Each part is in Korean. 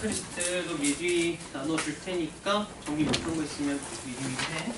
체크리스트도 미리 나눠줄 테니까 정리 못 푼 거 있으면 미리 해.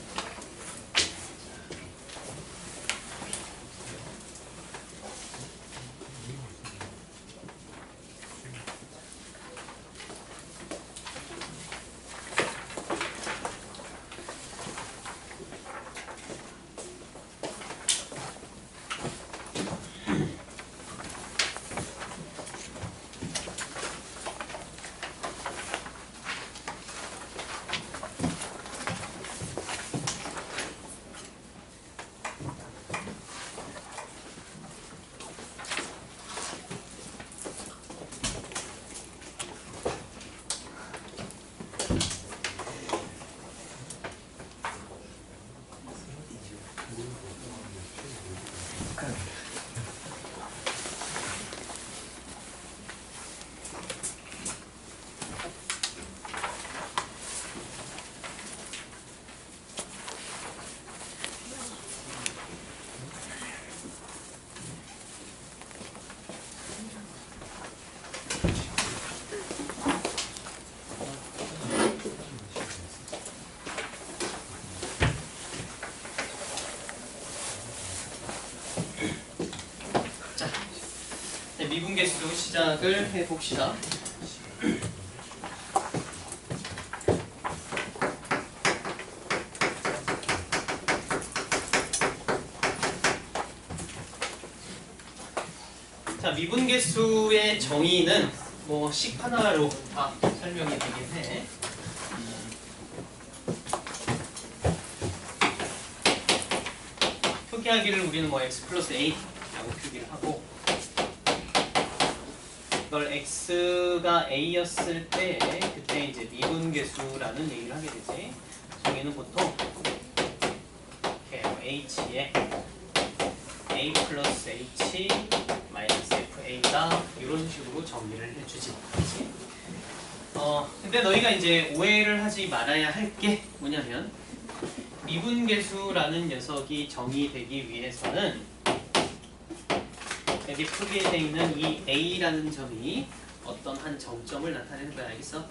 미분계수 시작을 해봅시다. 자, 미분계수의 정의는 뭐 식 하나로 다 설명이 되긴 해. 표기하기를 우리는 뭐 x 플러스 a라고 표기를 하고, 이걸 x가 a였을 때 그때 이제 미분계수라는 얘기를 하게 되지. 정의는 보통 이렇게 h에 a 플러스 h 마이너스 fa다 이런 식으로 정리를 해주지. 근데 너희가 이제 오해를 하지 말아야 할 게 뭐냐면, 미분계수라는 녀석이 정의되기 위해서는 여기 표기되어 있는 이 a라는 점이 어떤 한 정점을 나타내는 거야. 알겠어?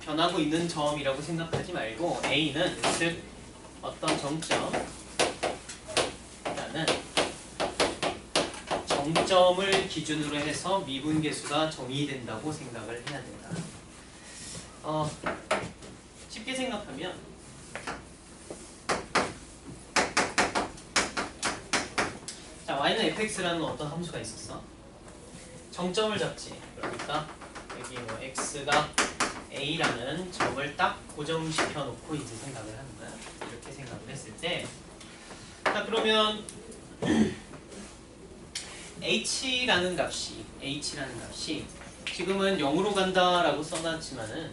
변하고 있는 점이라고 생각하지 말고 a는 즉 어떤 정점이라는 정점을 기준으로 해서 미분계수가 정의된다고 생각을 해야 된다. 쉽게 생각하면 자, y는 fx라는 어떤 함수가 있었어. 정점을 잡지. 그러니까 여기 뭐 x가 a라는 점을 딱 고정시켜 놓고 이제 생각을 하는 거야. 이렇게 생각을 했을 때, 자 그러면 h라는 값이 지금은 0으로 간다라고 써놨지만은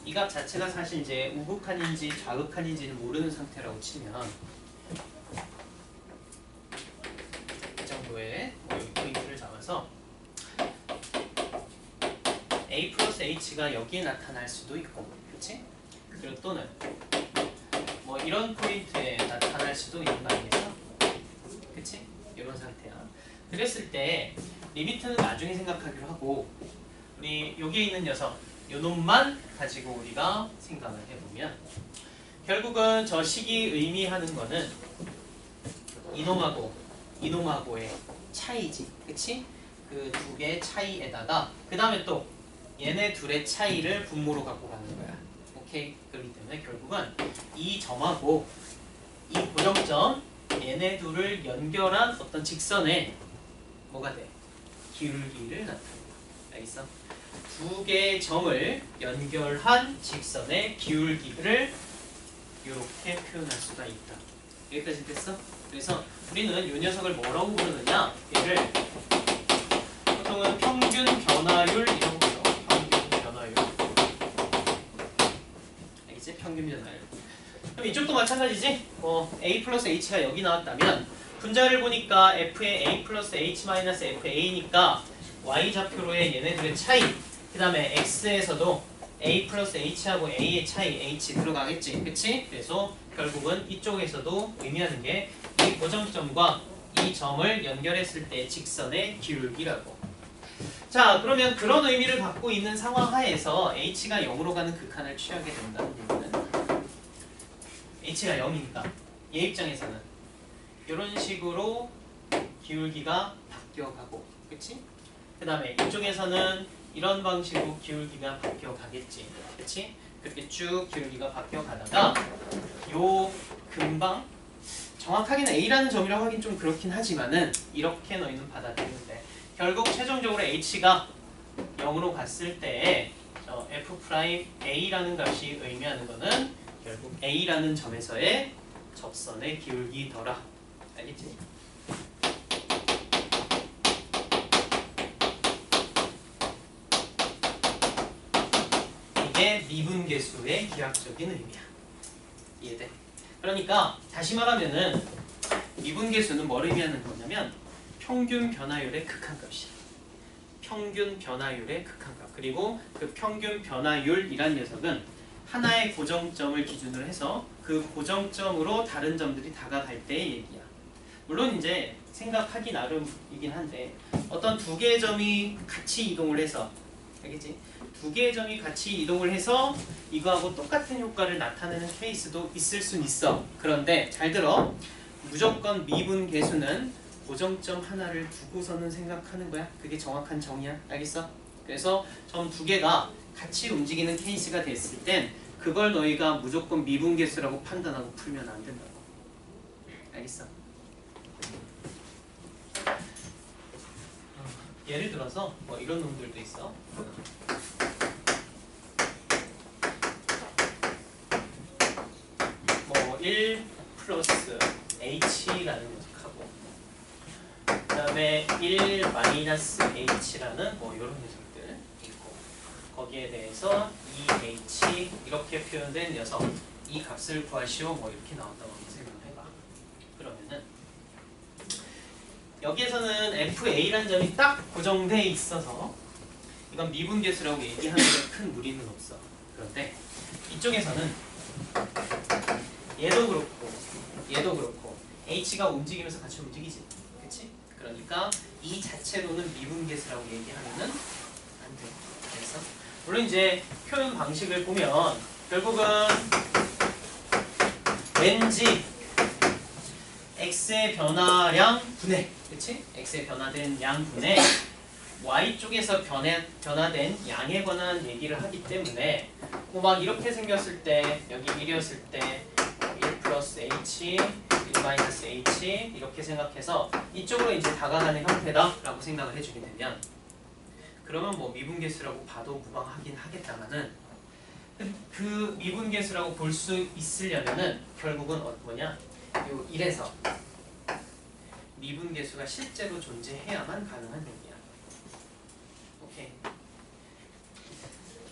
이 값 자체가 사실 이제 우극한인지 좌극한인지는 모르는 상태라고 치면 에 여기 포인트를 잡아서 a 플러스 h가 여기에 나타날 수도 있고, 그렇지? 그리고 또는 뭐 이런 포인트에 나타날 수도 있는 거 아니겠어? 그렇지? 이런 상태야. 그랬을 때 리미트는 나중에 생각하기로 하고, 우리 여기에 있는 녀석 요 놈만 가지고 우리가 생각을 해보면, 결국은 저 식이 의미하는 거는 이놈하고의 차이지, 그치? 그 두 개의 차이에다가 그 다음에 또 얘네 둘의 차이를 분모로 갖고 가는 거야. 오케이? 그렇기 때문에 결국은 이 점하고 이 고정점, 얘네 둘을 연결한 어떤 직선에 뭐가 돼? 기울기를 나타내. 알겠어? 두 개의 점을 연결한 직선의 기울기를 이렇게 표현할 수가 있다. 여기까지 됐어? 그래서 우리는 이 녀석을 뭐라고 부르느냐? 얘를 보통은 평균 변화율 이라고 불러. 평균 변화율. 알겠지? 평균 변화율. 그럼 이쪽도 마찬가지지? a 플러스 h가 여기 나왔다면 분자를 보니까 f의 a 플러스 h 마이너스 fa니까 y좌표로의 얘네들의 차이, 그 다음에 x에서도 a 플러스 h하고 a의 차이 h 들어가겠지, 그치? 그래서 결국은 이쪽에서도 의미하는 게 이 고정점과 이 점을 연결했을 때 직선의 기울기라고. 자, 그러면 그런 의미를 갖고 있는 상황 하에서 h가 0으로 가는 극한을 취하게 된다는 얘기는 h가 0이니까 얘 입장에서는 이런 식으로 기울기가 바뀌어가고, 그치? 그 다음에 이쪽에서는 이런 방식으로 기울기가 바뀌어가겠지, 그치? 그렇게 쭉 기울기가 바뀌어가다가 요 금방 정확하게는 A라는 점이라고 하긴 좀 그렇긴 하지만은 이렇게 너희는 받아들이는데 결국 최종적으로 H가 0으로 갔을 때 F'A라는 값이 의미하는 거는 결국 A라는 점에서의 접선의 기울기더라. 알겠지? 이게 미분계수의 기하학적인 의미야. 이해돼? 그러니까 다시 말하면은 미분계수는 뭘 의미하는 거냐면 평균 변화율의 극한값이야. 평균 변화율의 극한값. 그리고 그 평균 변화율이란 녀석은 하나의 고정점을 기준으로 해서 그 고정점으로 다른 점들이 다가갈 때의 얘기야. 물론 이제 생각하기 나름이긴 한데 어떤 두 개의 점이 같이 이동을 해서, 알겠지? 두 개의 점이 같이 이동을 해서 이거하고 똑같은 효과를 나타내는 케이스도 있을 순 있어. 그런데 잘 들어. 무조건 미분계수는 고정점 하나를 두고서는 생각하는 거야. 그게 정확한 정의야. 알겠어? 그래서 점 두 개가 같이 움직이는 케이스가 됐을 땐 그걸 너희가 무조건 미분계수라고 판단하고 풀면 안 된다고. 알겠어? 예를 들어서 뭐 이런 놈들도 있어. 뭐 1 플러스 h라는 녀석하고 그 다음에 1 마이너스 h라는 뭐 이런 녀석들 있고 거기에 대해서 2h 이렇게 표현된 녀석 이 값을 구하시오 뭐 이렇게 나온다고 생각해봐. 그러면은 여기에서는 FA라는 점이 딱 고정돼 있어서 이건 미분계수라고 얘기하는 데 큰 무리는 없어. 그런데 이쪽에서는 얘도 그렇고 H가 움직이면서 같이 움직이지. 그치? 그러니까 이 자체로는 미분계수라고 얘기하면은 안 돼. 그래서 물론 이제 표현 방식을 보면 결국은 왠지 x의 변화량 분해, 그치? x의 변화된 양 분해 y쪽에서 변화된 양에 관한 얘기를 하기 때문에 뭐 막 이렇게 생겼을 때 여기 1이었을 때 1 플러스 h, 1 마이너스 h 이렇게 생각해서 이쪽으로 이제 다가가는 형태다라고 생각을 해주게 되면 그러면 뭐 미분계수라고 봐도 무방하긴 하겠다마는 그 미분계수라고 볼 수 있으려면은 결국은 뭐냐? 요 1에서 미분계수가 실제로 존재해야만 가능한 얘기야. 오케이.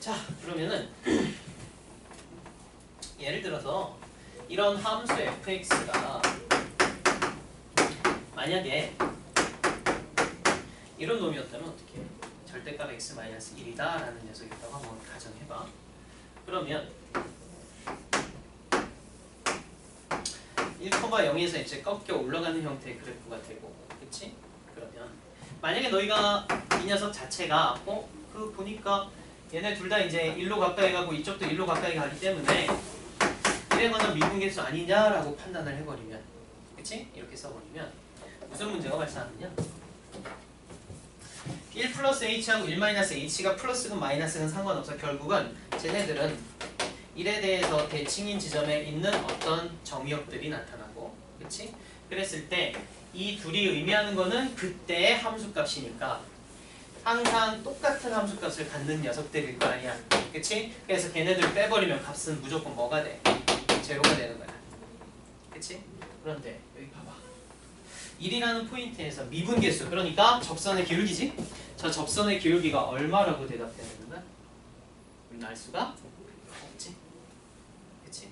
자, 그러면은 예를 들어서 이런 함수 fx가 만약에 이런 놈이었다면 어떻게 해? 절대값 x-1이다 라는 녀석이었다고 한번 가정해봐. 그러면 1,0에서 이제 꺾여 올라가는 형태의 그래프가 되고, 그치? 그러면 만약에 너희가 이 녀석 자체가 그 보니까 얘네 둘 다 이제 1로 가까이 가고 이쪽도 1로 가까이 가기 때문에 이래거나 미분계수 아니냐라고 판단을 해버리면, 그치? 이렇게 써버리면 무슨 문제가 발생하느냐? 1 플러스 h하고 1 마이너스 h가 플러스건 마이너스건 상관없어. 결국은 쟤네들은 1에 대해서 대칭인 지점에 있는 어떤 점유역들이 나타나고, 그치? 그랬을 때 이 둘이 의미하는 거는 그때의 함수값이니까 항상 똑같은 함수값을 갖는 녀석들일 거 아니야. 그치? 그래서 걔네들 빼버리면 값은 무조건 뭐가 돼? 제로가 되는 거야. 그치? 그런데 여기 봐봐. 1이라는 포인트에서 미분계수, 그러니까 접선의 기울기지? 저 접선의 기울기가 얼마라고 대답해야 되는가? 우리는 알 수가 없지. 그치?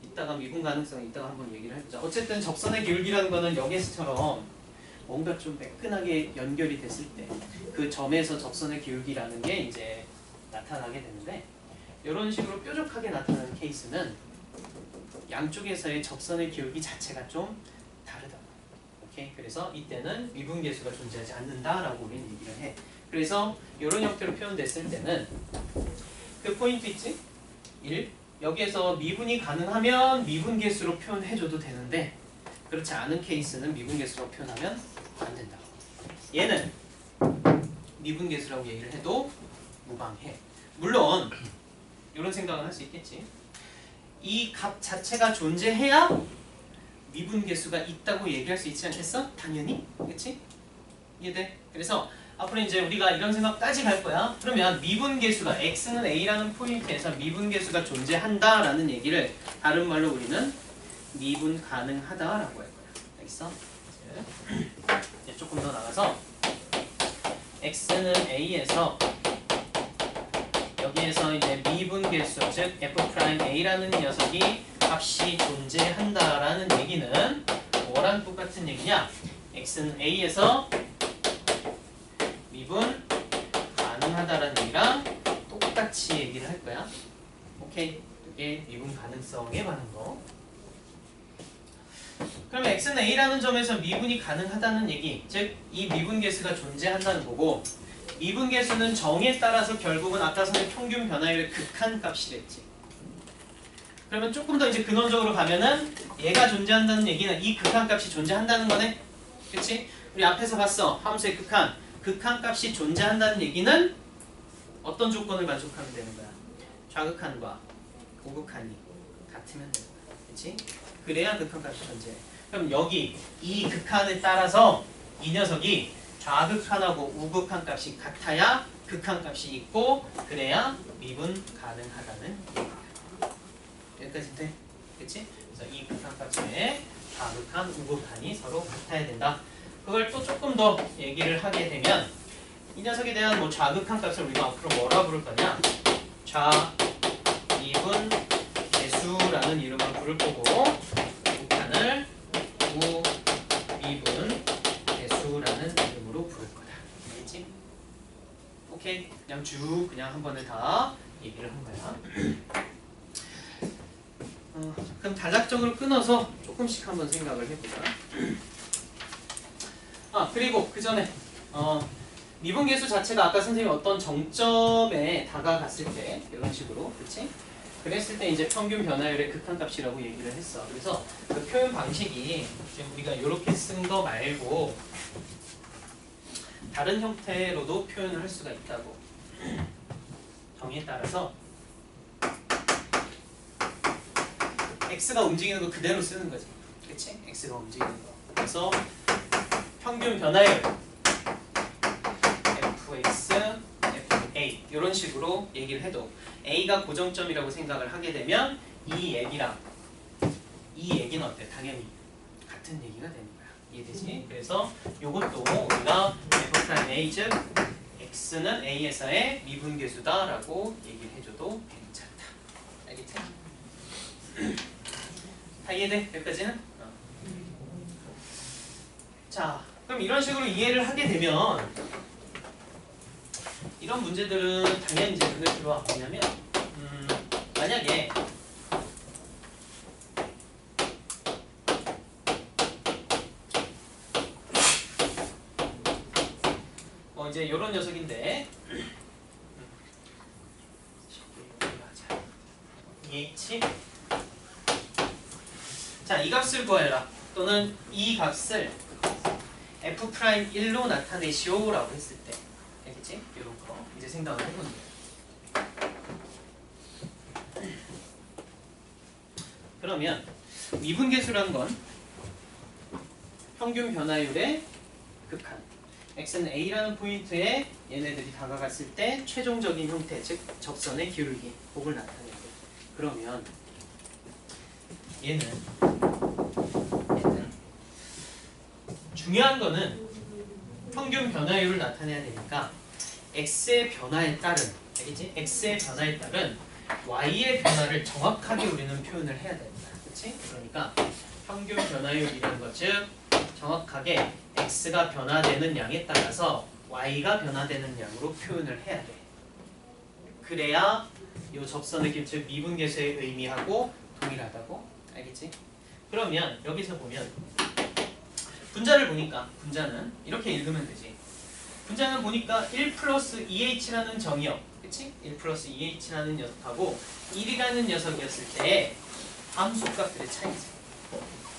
이따가 미분 가능성 이따가 한번 얘기를 해보자. 어쨌든 접선의 기울기라는 거는 여기서처럼 뭔가 좀 매끈하게 연결이 됐을 때 그 점에서 접선의 기울기라는 게 이제 나타나게 되는데 이런 식으로 뾰족하게 나타나는 케이스는 양쪽에서의 접선의 기울기 자체가 좀 다르다. 오케이? 그래서 이때는 미분계수가 존재하지 않는다라고 우리는 얘기를 해. 그래서 이런 형태로 표현됐을 때는 그 포인트 있지? 1. 여기에서 미분이 가능하면 미분계수로 표현해줘도 되는데 그렇지 않은 케이스는 미분계수로 표현하면 안 된다. 얘는 미분계수라고 얘기를 해도 무방해. 물론 이런 생각은 할 수 있겠지. 이 값 자체가 존재해야 미분계수가 있다고 얘기할 수 있지 않겠어? 당연히. 그치? 이해돼? 그래서 앞으로 이제 우리가 이런 생각까지 갈 거야. 그러면 미분계수가 x는 a라는 포인트에서 미분계수가 존재한다라는 얘기를 다른 말로 우리는 미분 가능하다라고 할 거야. 알겠어? 이제 조금 더 나가서 x는 a에서 여기에서 이제 미분계수 즉 f'a라는 녀석이 값이 존재한다라는 얘기는 뭐랑 똑같은 얘기냐? x는 a에서 미분 가능하다라는 얘기랑 똑같이 얘기를 할 거야. 오케이? 이게 미분 가능성에 관한 거. 그러면 x는 a라는 점에서 미분이 가능하다는 얘기, 즉 이 미분계수가 존재한다는 거고, 미분계수는 정에 따라서 결국은 아까 선의 평균 변화율의 극한값이랬지. 그러면 조금 더 이제 근원적으로 가면은 얘가 존재한다는 얘기는 이 극한값이 존재한다는 거네. 그치? 우리 앞에서 봤어. 함수의 극한. 극한값이 존재한다는 얘기는 어떤 조건을 만족하면 되는 거야? 좌극한과 우극한이 같으면 되는 거야. 그치? 그래야 극한값이 존재해. 그럼 여기 이 극한에 따라서 이 녀석이 좌극한하고 우극한 값이 같아야 극한값이 있고 그래야 미분 가능하다는 얘기야. 여기까지 돼? 그치? 그래서 이 극한값의 좌극한, 우극한이 서로 같아야 된다. 그걸 또 조금 더 얘기를 하게 되면 이 녀석에 대한 뭐 좌극한 값을 우리가 앞으로 뭐라 부를 거냐? 좌미분 계수라는 이름으로 부를 거고 우극한을 우미분 계수라는 이름으로 부를 거다. 알겠지? 오케이? 그냥 쭉 그냥 한 번에 다 얘기를 한 거야. 그럼 단락적으로 끊어서 조금씩 한번 생각을 해보자. 그리고 그 전에 미분계수 자체가 아까 선생님이 어떤 정점에 다가갔을 때 이런 식으로, 그렇지? 그랬을 때 이제 평균 변화율의 극한값이라고 얘기를 했어. 그래서 그 표현 방식이 지금 우리가 이렇게 쓴 거 말고 다른 형태로도 표현을 할 수가 있다고. 정에 따라서 x가 움직이는 거 그대로 쓰는 거지. 그치? x가 움직이는 거. 그래서 평균 변화율 fx, fa 이런 식으로 얘기를 해도 a가 고정점이라고 생각을 하게 되면 이 얘기랑 이 얘기는 어때? 당연히 같은 얘기가 되는 거야. 이해되지? 그래서 이것도 우리가 f'A 즉 x는 a에서의 미분계수다라고 얘기를 해줘도 괜찮다. 알겠지? 다 이해돼? 여기까지는? 자, 그럼 이런 식으로 이해를 하게 되면 이런 문제들은 당연히 이제 눈에 들어와. 뭐냐면 만약에 이제 이런 녀석인데 EH 자, 이 값을 구하여라. 또는 이 값을 F'1로 나타내시오 라고 했을 때 알겠지? 이런 거 이제 생각을 해보는 거예요. 그러면 미분계수라는 건 평균 변화율의 극한 x는 a라는 포인트에 얘네들이 다가갔을 때 최종적인 형태, 즉 접선의 기울기 그걸 나타내는 거예요. 그러면 얘는 중요한 거는 평균 변화율을 나타내야 되니까 x의 변화에 따른, 알겠지? x의 변화에 따른 y의 변화를 정확하게 우리는 표현을 해야 됩니다. 그렇지? 그러니까 평균 변화율이라는 것, 즉 정확하게 x가 변화되는 양에 따라서 y가 변화되는 양으로 표현을 해야 돼. 그래야 이 접선의 길, 즉 미분계수의 의미하고 동일하다고. 알겠지? 그러면 여기서 보면 분자를 보니까 분자는 이렇게 읽으면 되지. 문장을 보니까 1 플러스 2h라는 정의역, 그치? 1 플러스 2h라는 녀석하고 1이라는 녀석이었을 때 함수값들의 차이지.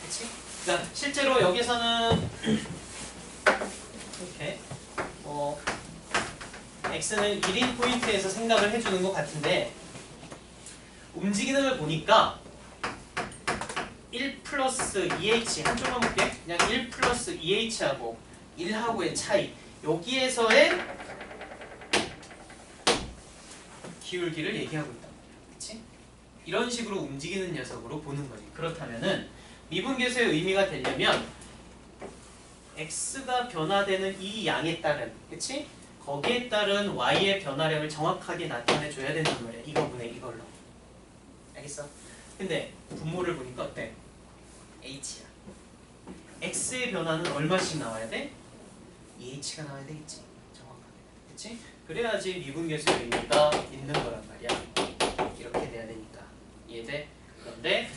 그치? 그러니까 실제로 여기서는 이렇게 x는 1인 포인트에서 생각을 해주는 것 같은데 움직이는 걸 보니까 1 플러스 2h 한쪽만 볼게. 그냥 1 플러스 2h하고 1하고의 차이, 여기에서의 기울기를 얘기하고 있다. 그치? 이런 식으로 움직이는 녀석으로 보는 거지. 그렇다면은 미분계수의 의미가 되려면 x가 변화되는 이 양에 따른, 그치? 거기에 따른 y의 변화량을 정확하게 나타내 줘야 된단 말이야. 이거분의 이걸로. 알겠어? 근데 분모를 보니까 어때? h야. x의 변화는 얼마씩 나와야 돼? 2h가 나와야 되겠지. 정확하게. 그치? 그래야지 미분계수의 의미가 있는 거란 말이야. 이렇게 돼야 되니까. 이해돼? 그런데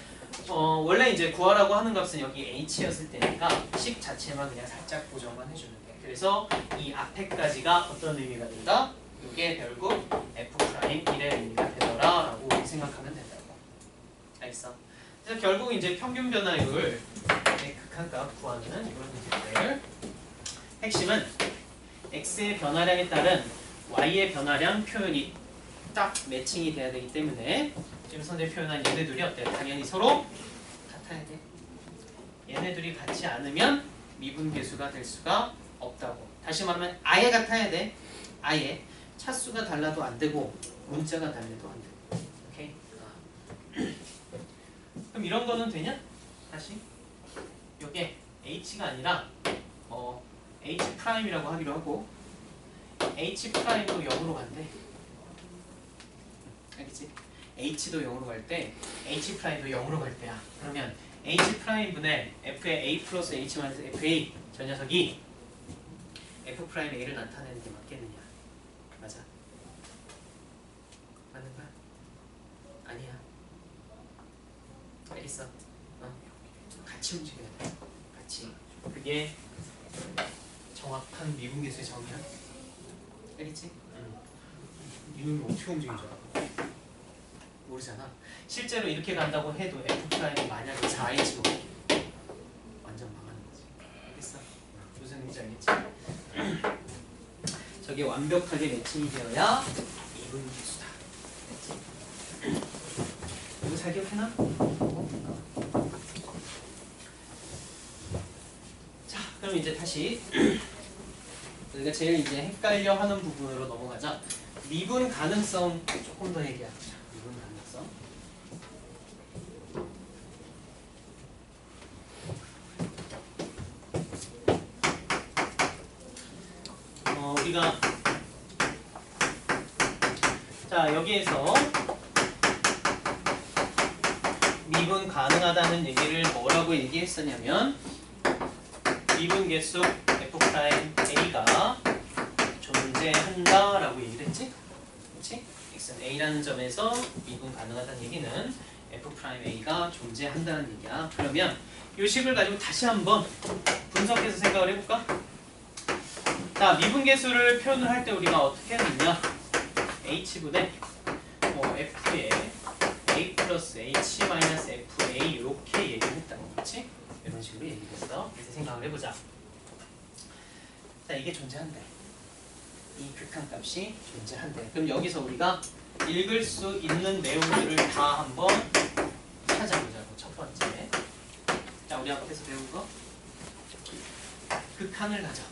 원래 이제 구하라고 하는 값은 여기 h였을 때니까 식 자체만 그냥 살짝 고정만 해주면 돼. 그래서 이 앞에까지가 어떤 의미가 된다? 이게 결국 f'1의 의미가 되더라 라고 생각하면 된다고. 알겠어? 그래서 결국 이제 평균 변화율 극한값 구하는 이런 문제들. 핵심은 x의 변화량에 따른 y의 변화량 표현이 딱 매칭이 돼야 되기 때문에 지금 선생님이 표현한 얘네들이 어때? 당연히 서로 같아야 돼. 얘네들이 같지 않으면 미분계수가 될 수가 없다고. 다시 말하면 아예 같아야 돼. 아예. 차수가 달라도 안 되고 문자가 달라도 안 되고. 오케이? 그럼 이런 거는 되냐? 다시 요게 h가 아니라 h 프라임이라고 하기로 하고 h 프라임도 0으로 간대. 알겠지? h도 0으로 갈 때 h 프라임도 0으로 갈 때야. 그러면 h 프라임 분의 f의 a 플러스 h 마이너스 fa, 저 녀석이 f 프라임 a를 나타내는 게 맞겠느냐? 맞아? 맞는 거야? 아니야. 알겠어? 같이 움직여야 돼. 같이. 그게 정확한 미분계수의 정의야. 알겠지? 이놈이 어떻게 움직이는 줄 알아? 모르잖아. 실제로 이렇게 간다고 해도 F'이 만약에 4H로 완전 망하는 거지. 알겠어? 무슨 의미인지 알겠지? 저게 완벽하게 매칭이 되어야 미분계수다. 알겠지? 이거 잘 기억해놔? 자, 그럼 이제 다시 우리가 제일 이제 헷갈려 하는 부분으로 넘어가자. 미분 가능성 조금 더 얘기하자. 미분 가능성. 우리가 자 여기에서 미분 가능하다는 얘기를 뭐라고 얘기했었냐면 미분계수 f'a가 존재한다라고 얘기를 했지? 그렇지? x는 a라는 점에서 미분 가능하다는 얘기는 f'a가 존재한다는 얘기야. 그러면 이 식을 가지고 다시 한번 분석해서 생각을 해볼까? 자, 미분계수를 표현을 할 때 우리가 어떻게 했느냐? h분의 f의 a 플러스 h 마이너스 fa 이렇게 얘기를 했다고. 그렇지? 이런 식으로 얘기를 했어. 그래서 생각을 해보자. 자, 이게 존재한대. 이 극한값이 존재한대. 그럼 여기서 우리가 읽을 수 있는 내용들을 다 한번 찾아보자고. 첫 번째. 자, 우리 앞에서 배운 거. 극한을 가져.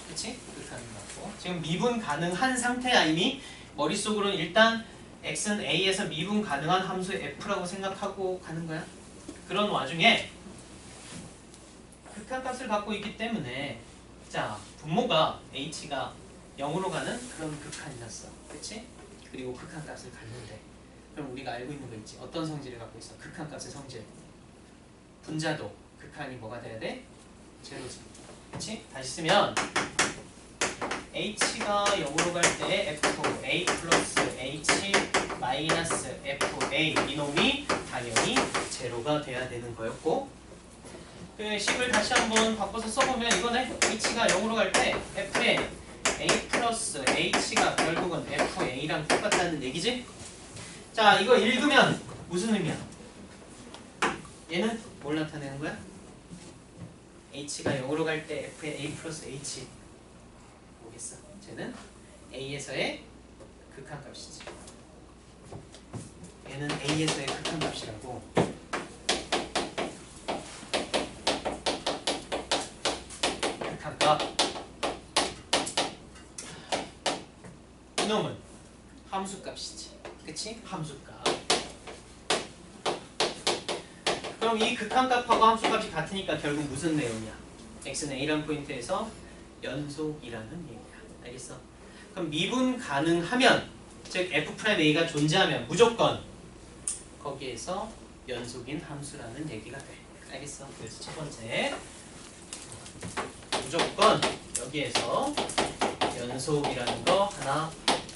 그치? 극한을 가고. 지금 미분 가능한 상태야. 이미 머릿속으로는 일단 x는 a에서 미분 가능한 함수 f라고 생각하고 가는 거야. 그런 와중에 극한값을 갖고 있기 때문에 자, 분모가 h가 0으로 가는 그런 극한이었어. 그치? 그리고 극한값을 갖는데 그럼 우리가 알고 있는 거 있지? 어떤 성질을 갖고 있어? 극한값의 성질. 분자도 극한이 뭐가 돼야 돼? 제로지. 그치? 다시 쓰면 h가 0으로 갈 때 f a 플러스 h 마이너스 fa 이놈이 당연히 제로가 돼야 되는 거였고 그 식을 다시 한번 바꿔서 써보면 이거네. h가 0으로 갈 때 f의 A 플러스 H가 결국은 FA랑 똑같다는 얘기지? 자, 이거 읽으면 무슨 의미야? 얘는 뭘 나타내는 거야? H가 0으로 갈 때 F의 A 플러스 H 뭐겠어? 쟤는 A에서의 극한값이지. 얘는 A에서의 극한값이라고. 극한값. 이놈은 함수값이지. 그치? 함수값. 그럼 이 극한값하고 함수값이 같으니까 결국 무슨 내용이야? x는 a라는 포인트에서 연속이라는 얘기야. 알겠어? 그럼 미분 가능하면, 즉 f'a가 존재하면 무조건 거기에서 연속인 함수라는 얘기가 돼. 알겠어? 그래서 첫 번째, 무조건 여기에서 연속이라는 거 하나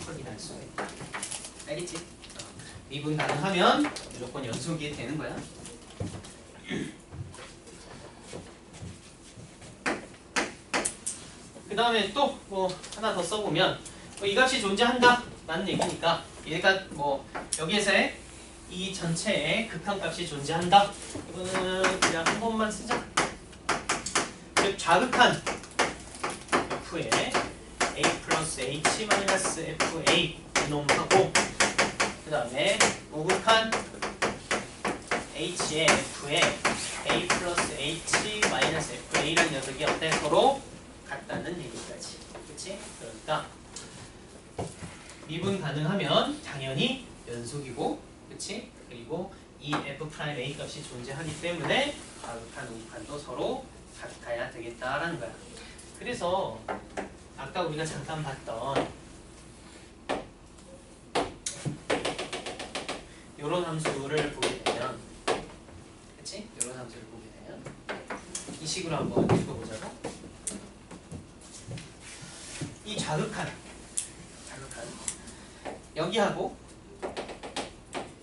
확인할 수가 있다. 알겠지? 미분 가능하면 무조건 연속이 되는 거야. 그 다음에 또 뭐 하나 더 써보면 이 값이 존재한다 라는 얘기니까 얘가 뭐 여기에서의 이 전체의 극한값이 존재한다. 이거는 그냥 한 번만 쓰자. 즉 좌극한 f의 a 플러스 h 마이너스 fa 이놈하고 그 다음에 우극한 h의 f의 a 플러스 h 마이너스 fa라는 녀석이 어때? 서로 같다는 얘기까지. 그치? 그러니까 미분 가능하면 당연히 연속이고, 그치? 그리고 이 f'A 값이 존재하기 때문에 좌극한 우극한도 서로 같아야 되겠다라는 거야. 그래서 아까 우리가 잠깐 봤던 요런 함수를 보게 되면, 그치? 요런 함수를 보게 되면 이 식으로 한번 읽어보자고. 이 좌극한 여기하고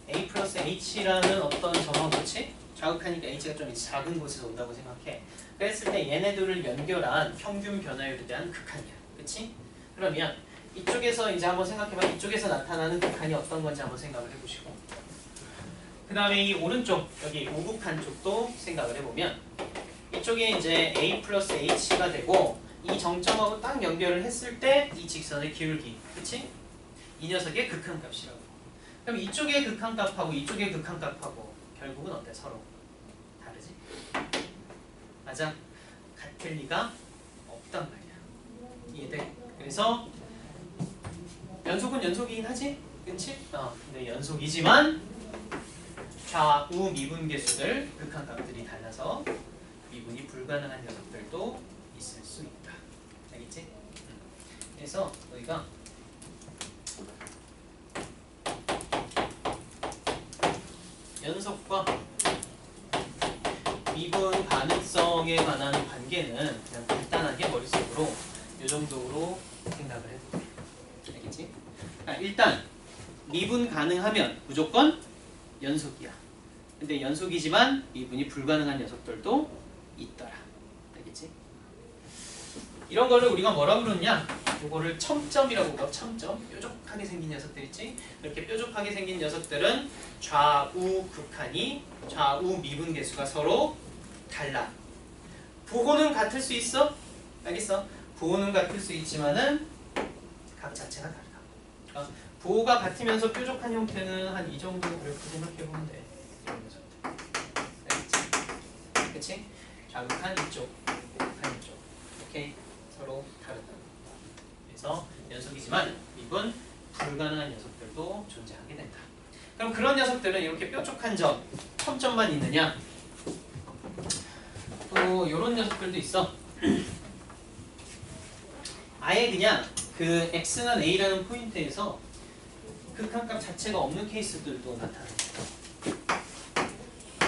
a 플러스 h라는 어떤 점하고, 그치? 좌극하니까 h가 좀 작은 곳에서 온다고 생각해. 그랬을 때 얘네들을 연결한 평균 변화율에 대한 극한이야. 그치? 그러면 이쪽에서 이제 한번 생각해봐. 이쪽에서 나타나는 극한이 어떤 건지 한번 생각을 해보시고, 그 다음에 이 오른쪽 여기 우극한 쪽도 생각을 해보면 이쪽에 이제 a 플러스 h가 되고 이 정점하고 딱 연결을 했을 때 이 직선의 기울기, 그치? 이 녀석의 극한값이라고. 그럼 이쪽의 극한값하고 이쪽의 극한값하고 결국은 어때? 서로 다르지? 맞아? 같을 리가 없단 말이야. 이해돼? 그래서 연속은 연속이긴 하지? 그치? 근데 연속이지만 좌우 미분계수들 극한값들이 달라서 미분이 불가능한 녀석들도 있을 수 있다. 알겠지? 그래서 너희가 연속과 미분 가능성에 관한 관계는 그냥 간단하게 머릿속으로 이 정도로 생각을 해볼게. 알겠지? 일단 미분 가능하면 무조건 연속이야. 근데 연속이지만 미분이 불가능한 녀석들도 있더라. 알겠지? 이런 거를 우리가 뭐라 그러냐? 이거를 첨점이라고 불러. 첨점. 뾰족하게 생긴 녀석들 있지? 이렇게 뾰족하게 생긴 녀석들은 좌우 극한이, 좌우 미분 계수가 서로 달라. 부호는 같을 수 있어? 알겠어? 부호는 같을 수 있지만은 값 자체가 다르다. 부호가 같으면서 뾰족한 형태는 한 이 정도 이렇게 생각해보면 돼. 이런 녀석들. 알겠지? 그치? 좌극한 이쪽, 우극한 이쪽. 오케이? 서로 다르다. 그래서 연속이지만 미분 불가능한 녀석들도 존재하게 된다. 그럼 그런 녀석들은 이렇게 뾰족한 점, 첨점만 있느냐? 또 이런 녀석들도 있어. 아예 그냥 그 x는 a라는 포인트에서 극한값 자체가 없는 케이스들도 나타납니다.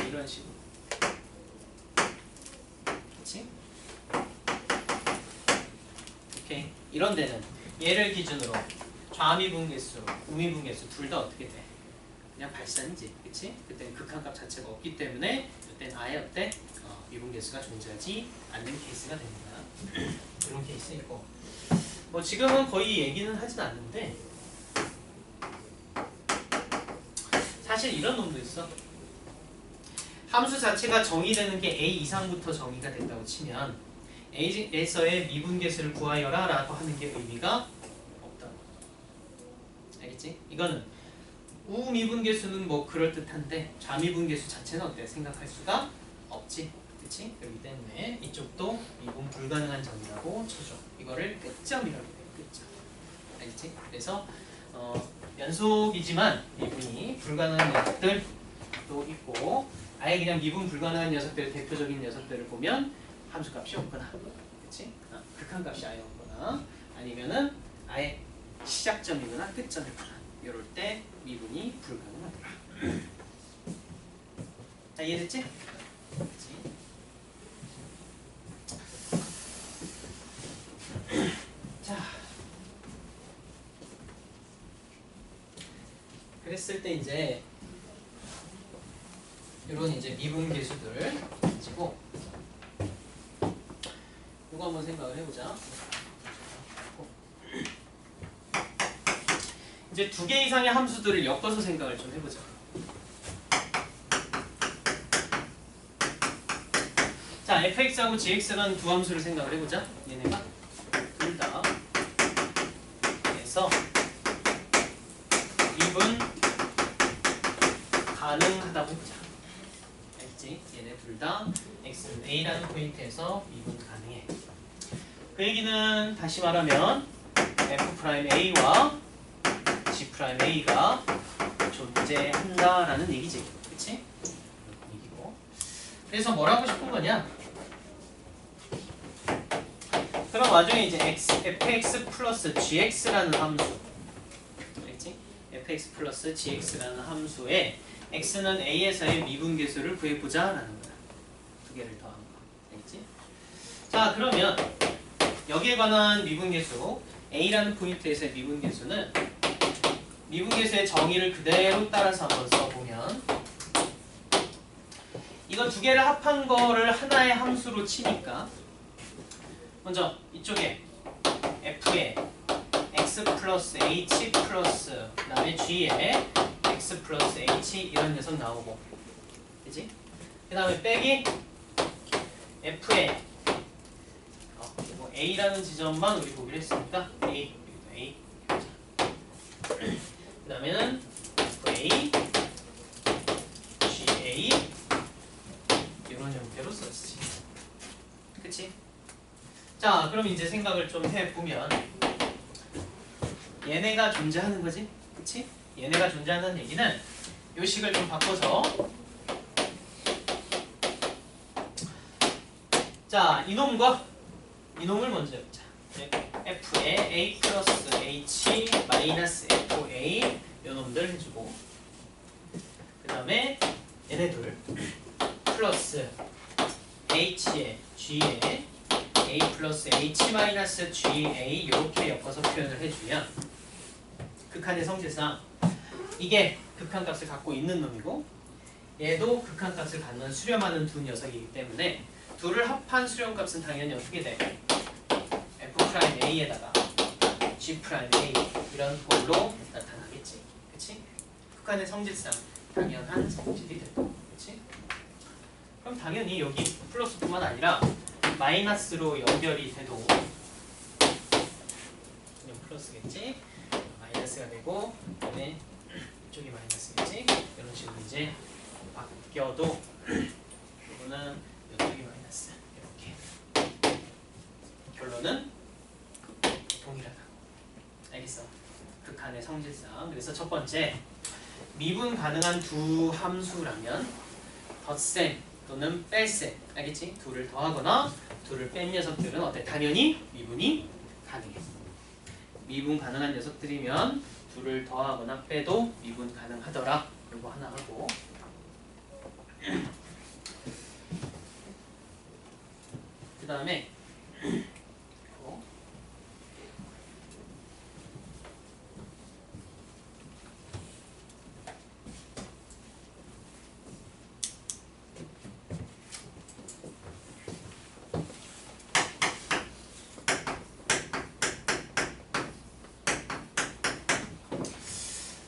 이런 식으로. 그치? 오케이. 이런 데는 얘를 기준으로 좌미분계수, 우미분계수 둘 다 어떻게 돼? 그냥 발산이지. 그치? 그때는 극한값 자체가 없기 때문에 그때는 아예 어때? 미분계수가 존재하지 않는 케이스가 됩니다. 이런 케이스 있고, 뭐 지금은 거의 얘기는 하진 않는데 사실 이런 놈도 있어. 함수 자체가 정의되는 게 a 이상부터 정의가 된다고 치면 a에서의 미분계수를 구하여라 라고 하는 게 의미가 없다. 알겠지? 이거는 우미분계수는 뭐 그럴듯한데 좌미분계수 자체는 어때? 생각할 수가 없지. 그치? 그렇기 때문에 이쪽도 미분 불가능한 점이라고 쳐줘. 이거를 끝점이라고 해요. 끝점. 알겠지? 그래서 연속이지만 미분이 불가능한 녀석들도 있고 아예 그냥 미분 불가능한 녀석들 대표적인 녀석들을 보면 함수값이 없거나 그치? 극한값이 아예 없거나 아니면은 아예 시작점이거나 끝점이거나 이럴 때 미분이 불가능하다. 자, 이해됐지? 그치? 자, 그랬을 때 이제 이런 이제 미분계수들 가지고 이거 한번 생각을 해보자. 이제 2개 이상의 함수들을 엮어서 생각을 좀 해보자. 자, fx하고 gx라는 두 함수를 생각을 해보자. 얘네가 둘 다 해서 미분 가능하다고 해보자. 알겠지? 얘네 둘 다 x는 a라는 포인트에서 미분 가능해. 그 얘기는 다시 말하면 f'a와 g'a가 존재한다라는 얘기지. 그치? 얘기고. 그래서 뭘 하고 싶은 거냐? 그럼 나중에 이제 fx 플러스 gx라는 함수. 알겠지? fx 플러스 gx라는 함수에 x는 a에서의 미분계수를 구해보자 라는 거야. 두 개를 더한 거. 알겠지? 자, 그러면 여기에 관한 미분계수 a라는 포인트에서의 미분계수는 미분계수의 정의를 그대로 따라서 한번 써보면 이거 두 개를 합한 거를 하나의 함수로 치니까 먼저 이쪽에 f에 x 플러스 h 플러스 그 다음에 g에 x 플러스 h 이런 녀석 나오고 그치? 그 다음에 빼기 f에 뭐 a라는 지점만 우리 보기로 했으니까 a a 그 다음에는 fa ga 이런 형태로 썼지. 그치? 자, 그럼 이제 생각을 좀 해보면 얘네가 존재하는 거지? 그치? 얘네가 존재하는 얘기는 요 식을 좀 바꿔서 자, 이놈과 이놈을 먼저 해보자. f에 a 플러스 h 마이너스 fa 요놈들 해주고 그 다음에 얘네들 플러스 h에 g에 a 플러스 h 마이너스 ga 이렇게 엮어서 표현을 해주면 극한의 성질상 이게 극한값을 갖고 있는 놈이고 얘도 극한값을 갖는 수렴하는 두 녀석이기 때문에 둘을 합한 수렴값은 당연히 어떻게 돼? f'a에다가 g'a 이런 꼴로 나타나겠지. 그치? 극한의 성질상 당연한 성질이 된다. 그치? 그럼 당연히 여기 플러스뿐만 아니라 마이너스로 연결이 돼도 그냥 플러스겠지? 마이너스가 되고 그다음에 이쪽이 마이너스겠지? 이런 식으로 이제 바뀌어도 이거는 이쪽이 마이너스 이렇게 결론은 동일하다. 알겠어? 극한의 성질상. 그래서 첫 번째 미분 가능한 두 함수라면 덧셈 또는 뺄셈. 알겠지? 둘을 더하거나 둘을 뺀 녀석들은 어때? 당연히 미분이 가능해. 미분 가능한 녀석들이면 둘을 더하거나 빼도 미분 가능하더라. 이거 하나 하고 그 다음에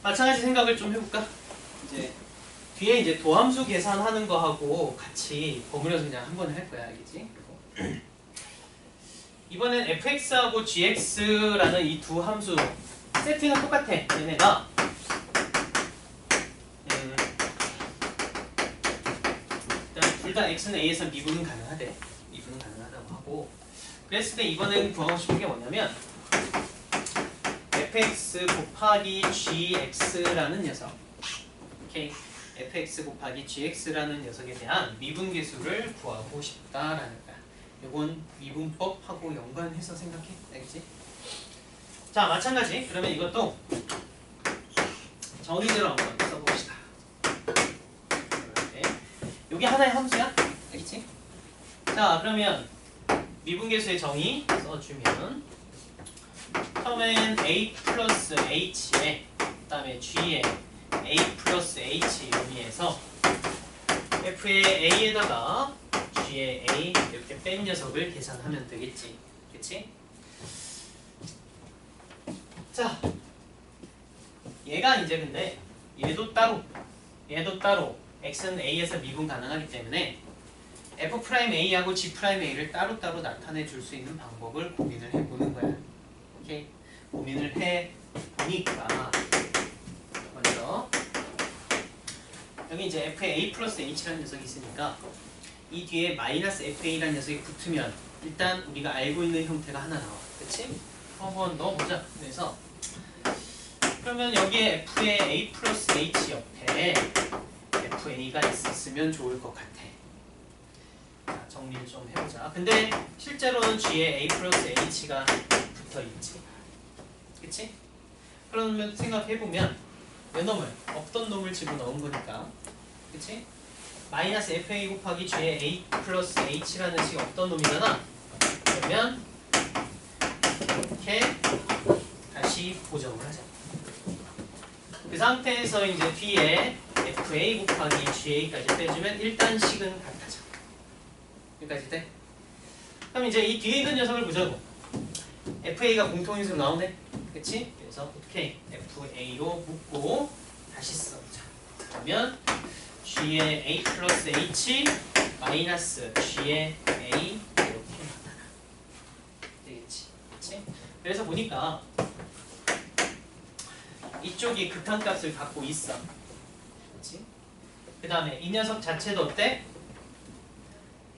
마찬가지 생각을 좀 해볼까? 이제 뒤에 이제 도함수 계산하는 거하고 같이 버무려서 그냥 한 번에 할 거야, 알겠지? 이번엔 fx하고 gx라는 이 두 함수 세팅은 똑같아. 얘네가 일단 둘 다 x는 a에서 미분은 가능하대. 미분은 가능하다고 하고, 그랬을 때 이번엔 구하고 싶은 게 뭐냐면 fx 곱하기 gx라는 녀석, 오케이, fx 곱하기 gx라는 녀석에 대한 미분계수를 구하고 싶다라는 거야. 이건 미분법하고 연관해서 생각해, 알겠지? 자, 마찬가지. 그러면 이것도 정의대로 한번 써봅시다. 네. 여기 하나의 함수야, 알겠지? 자, 그러면 미분계수의 정의 써주면 처음엔 a 플러스 h에 그 다음에 g에 a 플러스 h 의미에서 f의 a에다가 g의 a 이렇게 뺀 녀석을 계산하면 되겠지, 그치? 자, 얘가 이제 근데 얘도 따로 x는 a에서 미분 가능하기 때문에 f'a하고 g'a를 따로따로 나타내 줄 수 있는 방법을 고민을 해보는 거야. 오케이? 고민을 해보니까 먼저 여기 이제 fa 플러스 h라는 녀석이 있으니까 이 뒤에 마이너스 fa라는 녀석이 붙으면 일단 우리가 알고 있는 형태가 하나 나와, 그치? 한번 넣어보자. 그래서 그러면 여기에 f의 a 플러스 h 옆에 fa가 있었으면 좋을 것 같아. 자, 정리를 좀 해보자. 근데 실제로는 g에 a 플러스 h가 붙어있지, 그치? 그러면 생각해보면 이 놈을 없던 놈을 집어넣은 거니까, 그치? 마이너스 fa 곱하기 g에 a 플러스 h라는 식이 없던 놈이잖아. 그러면 이렇게 다시 고정을 하자. 그 상태에서 이제 뒤에 fa 곱하기 ga까지 빼주면 일단 식은 같아져. 여기까지 돼? 그럼 이제 이 뒤에 있는 녀석을 보자고. fa가 공통인수로 나오네, 그치? 그래서 어떻게 fa로 묶고 다시 써보자. 그러면 g의 a 플러스 h 마이너스 g의 a 이렇게 나타나. 되겠지, 그치? 그래서 보니까 이쪽이 극한값을 갖고 있어, 그치? 그 다음에 이 녀석 자체도 어때?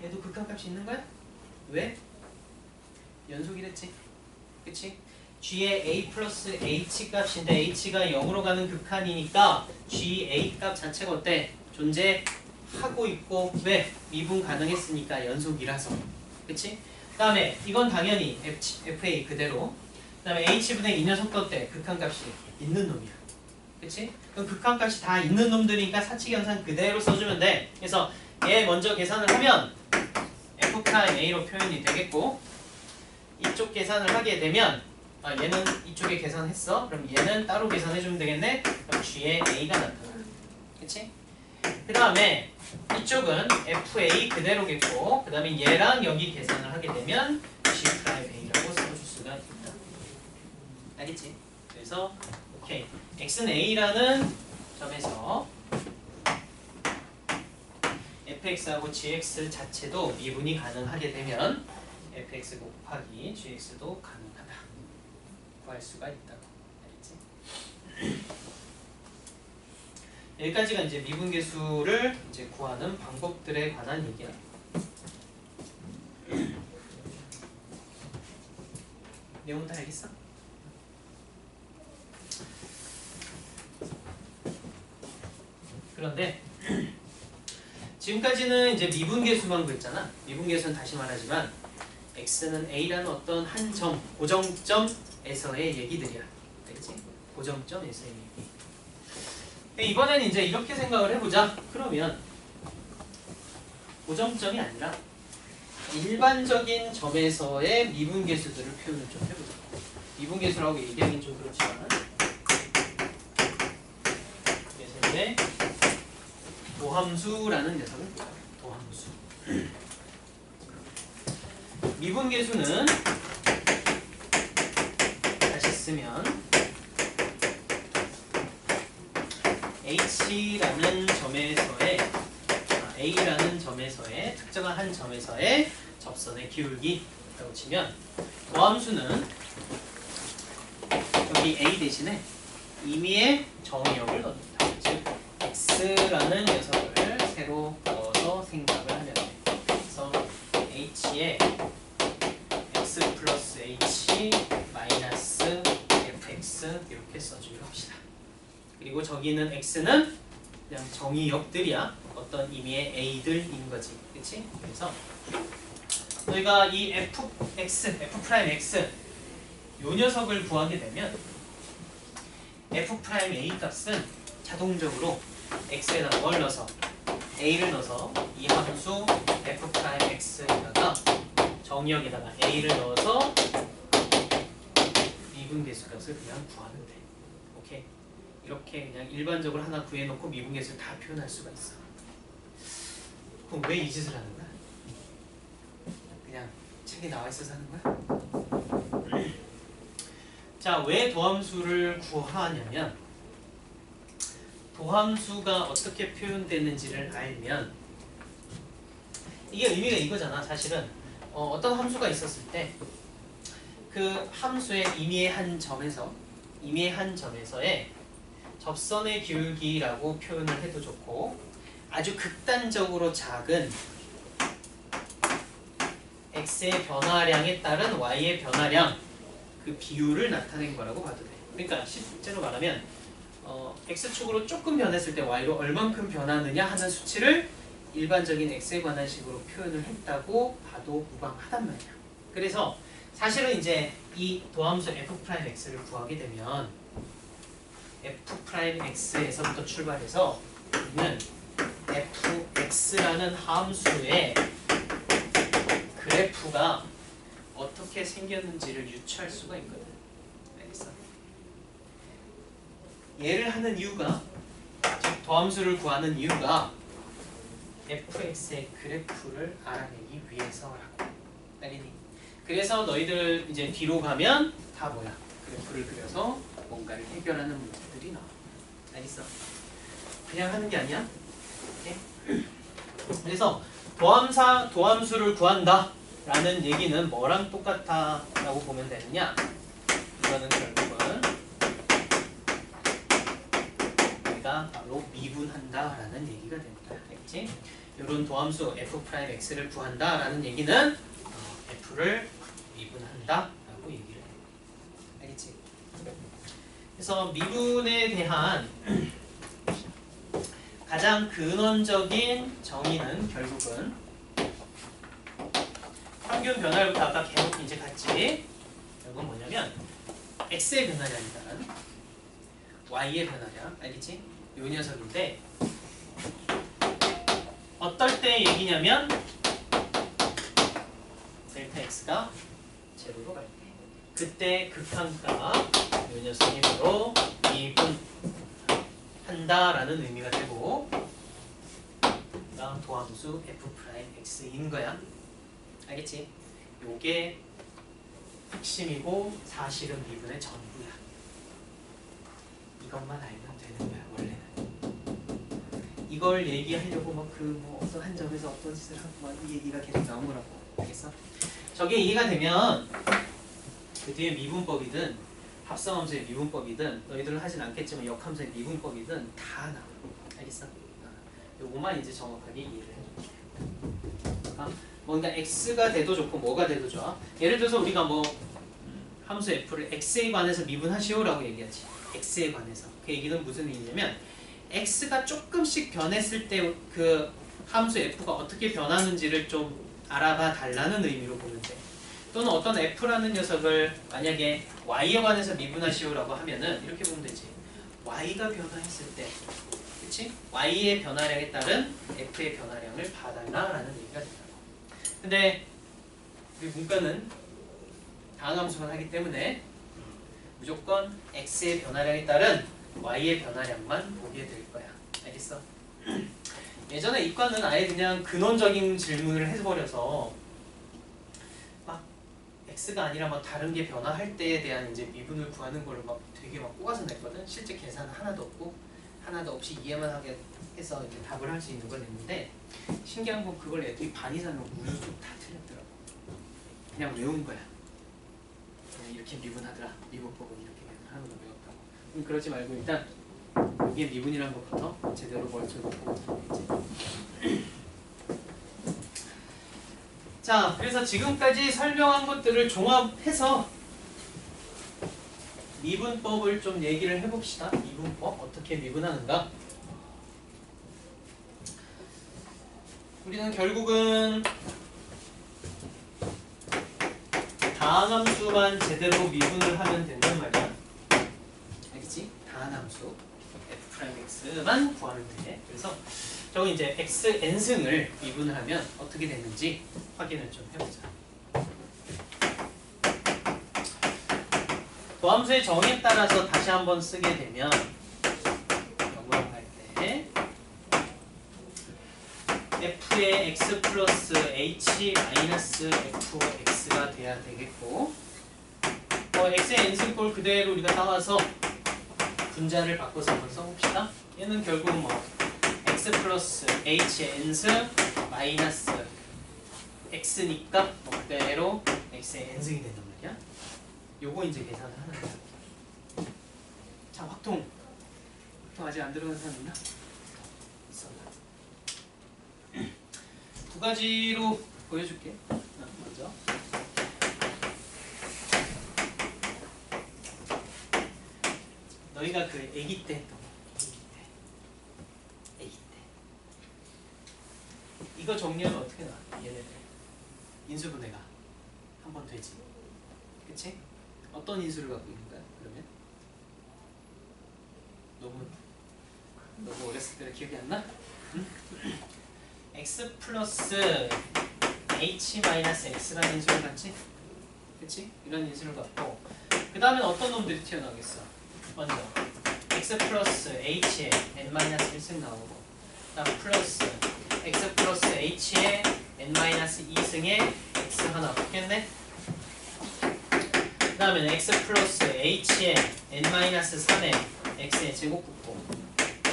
얘도 극한값이 있는 거야? 왜? 연속이랬지, 그치? g의 a 플러스 h 값인데 h가 0으로 가는 극한이니까 ga 값 자체가 어때? 존재하고 있고, 왜? 미분 가능했으니까 연속이라서, 그치? 그 다음에 이건 당연히 fa 그대로. 그 다음에 h분의 이 녀석도 어때? 극한값이 있는 놈이야, 그치? 그럼 극한값이 다 있는 놈들이니까 사칙현상 그대로 써주면 돼. 그래서 얘 먼저 계산을 하면 f'a로 표현이 되겠고, 이쪽 계산을 하게 되면 얘는 이쪽에 계산했어. 그럼 얘는 따로 계산해주면 되겠네. 그럼 g의 a가 나타나, 그치? 그 다음에 이쪽은 fa 그대로겠고, 그 다음에 얘랑 여기 계산을 하게 되면 g'a라고 써줄 수가 있다. 알겠지? 그래서 오케이, x는 a라는 점에서 fx하고 gx 자체도 미분이 가능하게 되면 fx 곱하기 gx도 가능하다. 구할 수가 있다고. 알겠지? 여기까지가 이제 미분계수를 이제 구하는 방법들에 관한 얘기야. 내용 다 알겠어? 그런데 지금까지는 이제 미분계수만 구했잖아. 미분계수는 다시 말하지만 x는 a라는 어떤 한 점, 고정점에서의 얘기들이야. 알겠지? 고정점에서의 얘기. 이번에는 이제 이렇게 생각을 해보자. 그러면 고정점이 아니라 일반적인 점에서의 미분계수들을 표현을 좀 해보자. 미분계수라고 얘기하기는 좀 그렇지만, 그래서 이제 도함수라는 녀석은 도함수. 미분계수는 다시 쓰면 H라는 점에서의 A라는 점에서의 특정한 한 점에서의 접선의 기울기라고 치면 도함수는 여기 A 대신에 임의의 정의역을 넣는다. 즉 X라는 녀석을 새로 넣어서 생각을 하면 돼. 그래서 H에 X 플러스 H 마이너스 FX 이렇게 써주기로 합시다. 그리고 저기 있는 X는 그냥 정의역들이야. 어떤 의미의 A들인 거지. 그치? 그래서 너희가 이 Fx, F'X 요 녀석을 구하게 되면 F'A 값은 자동적으로 X에다 뭘 넣어서 A를 넣어서 이 함수 F'X에다가 정의역에다가 A를 넣어서 미분계수 값을 그냥 구하면 돼. 오케이? 이렇게 그냥 일반적으로 하나 구해놓고 미분계수를 다 표현할 수가 있어. 그럼 왜 이 짓을 하는 거야? 그냥 책에 나와 있어서 하는 거야? 자, 왜 도함수를 구하냐면 도함수가 어떻게 표현되는지를 알면 이게 의미가 이거잖아. 사실은 어떤 함수가 있었을 때 그 함수의 임의의 한 점에서의 접선의 기울기라고 표현을 해도 좋고 아주 극단적으로 작은 x의 변화량에 따른 y의 변화량 그 비율을 나타낸 거라고 봐도 돼. 그러니까 실제로 말하면 x축으로 조금 변했을 때 y로 얼만큼 변하느냐 하는 수치를 일반적인 x에 관한 식으로 표현을 했다고 봐도 무방하단 말이야. 그래서 사실은 이제 이 도함수 f'x를 구하게 되면 f'x에서부터 출발해서 우리는 fx라는 함수의 그래프가 어떻게 생겼는지를 유추할 수가 있거든. 알겠어? 얘를 하는 이유가, 즉 도함수를 구하는 이유가 fx의 그래프를 알아내기 위해서라고. 알겠니? 그래서 너희들 이제 뒤로 가면 다 뭐야? 그래프를 그려서 뭔가를 해결하는 문제들이 나와. 알겠어? 그냥 하는 게 아니야. 오케이? 그래서 도함수를 구한다 라는 얘기는 뭐랑 똑같아 라고 보면 되느냐? 이거는 결국은 우리가 바로 미분한다 라는 얘기가 됩니다. 알겠지? 이런 도함수 f'x를 구한다 라는 얘기는 f를 미분한다 라고 얘기를 해. 알겠지? 그래서 미분에 대한 가장 근원적인 정의는 결국은 평균 변화율부터 아까 계속 이제 같이 결국은 뭐냐면 x의 변화량에 따른 y의 변화량. 알겠지? 요 녀석인데 어떨 때 얘기냐면 델타 x가 제로로 갈 때 그때 극한가 요 녀석이 바로 미분한다라는 의미가 되고 그다음 도함수 f'x인 거야. 알겠지? 요게 핵심이고 사실은 미분의 전부야. 이것만 알면 되는 거야 원래는. 이걸 얘기하려고 뭐 어떤 한 점에서 어떤 짓을 하고 이 얘기가 계속 나온 거라고. 알겠어? 저게 이해가 되면 그 뒤에 미분법이든 합성함수의 미분법이든 너희들은 하진 않겠지만 역함수의 미분법이든 다 나와. 알겠어? 요거만 이제 정확하게 이해를 해줄게. 뭔가 x가 돼도 좋고 뭐가 돼도 좋아. 예를 들어서 우리가 뭐 함수 f를 x에 관해서 미분하시오라고 얘기하지. x에 관해서. 그 얘기는 무슨 의미냐면 x가 조금씩 변했을 때 그 함수 f가 어떻게 변하는지를 좀 알아봐 달라는 의미로 보면 돼. 또는 어떤 f라는 녀석을 만약에 y에 관해서 미분하시오라고 하면은 이렇게 보면 되지. y가 변화했을 때, 그치? y의 변화량에 따른 f의 변화량을 봐달라라는 얘기가 된다고. 근데 우리 문과는 다항함수만 하기 때문에 무조건 x의 변화량에 따른 y의 변화량만 보게 될 거야. 알겠어? 예전에 이과는 아예 그냥 근원적인 질문을 해버려서 막 x가 아니라 막 다른 게 변화할 때에 대한 이제 미분을 구하는 걸로 막 되게 막 꼬아서 냈거든. 실제 계산은 하나도 없고 하나도 없이 이해만 하게 해서 이제 답을 할 수 있는 건 있는데 신기한 건 그걸 애들이 반 이상은 문제도 다 틀렸더라고. 그냥 외운 거야. 그냥 이렇게 미분하더라. 미분법은 이렇게 하는 거 외웠다고. 그러지 말고 일단 이게 미분이라는 것부터 제대로 머릿속에 이제. 자, 그래서 지금까지 설명한 것들을 종합해서 미분법을 좀 얘기를 해봅시다. 미분법 어떻게 미분하는가? 우리는 결국은 다항함수만 제대로 미분을 하면 된단 말이야. 알겠지? 다항함수 f'x만 구하면 돼. 그래서 저거 이제 xn승을 미분을 하면 어떻게 되는지 확인을 좀 해보자. 도함수의 정의에 따라서 다시 한번 쓰게 되면 영어할 때 f의 x 플러스 h 마이너스 fx가 돼야 되겠고 x의 n승꼴 그대로 우리가 따와서 분자를 바꿔서 한번 써봅시다. 얘는 결국은 뭐 x 플러스 h의 n승 마이너스 x니까 뭐 그대로 x의 n승이 된단 말이야. 요거 이제 계산을 하는 거야. 자, 확통 아직 안 들어간 사람 있나? 있어. 두 가지로 보여줄게. 먼저 너희가 그 아기 때 했던 거. 아기 때. 이거 정리하면 어떻게 나와? 얘네들 인수분해가 한 번 되지. 그치? 어떤 인수를 갖고 있는 거야? 그러면 너무 어렸을 때라 기억이 안 나? 응? x 플러스 h 마이너스 x라는 인수를 갖지? 그치? 이런 인수를 갖고 그 다음에 어떤 놈들이 튀어나오겠어? 먼저 x 플러스 h에 n 마이너스 1승 나오고 그다음 플러스 x 플러스 h에 n 마이너스 2승에 x 하나 붙겠네? 그 다음에 x 플러스 h에 n 마이너스 3에 x의 제곱 붙고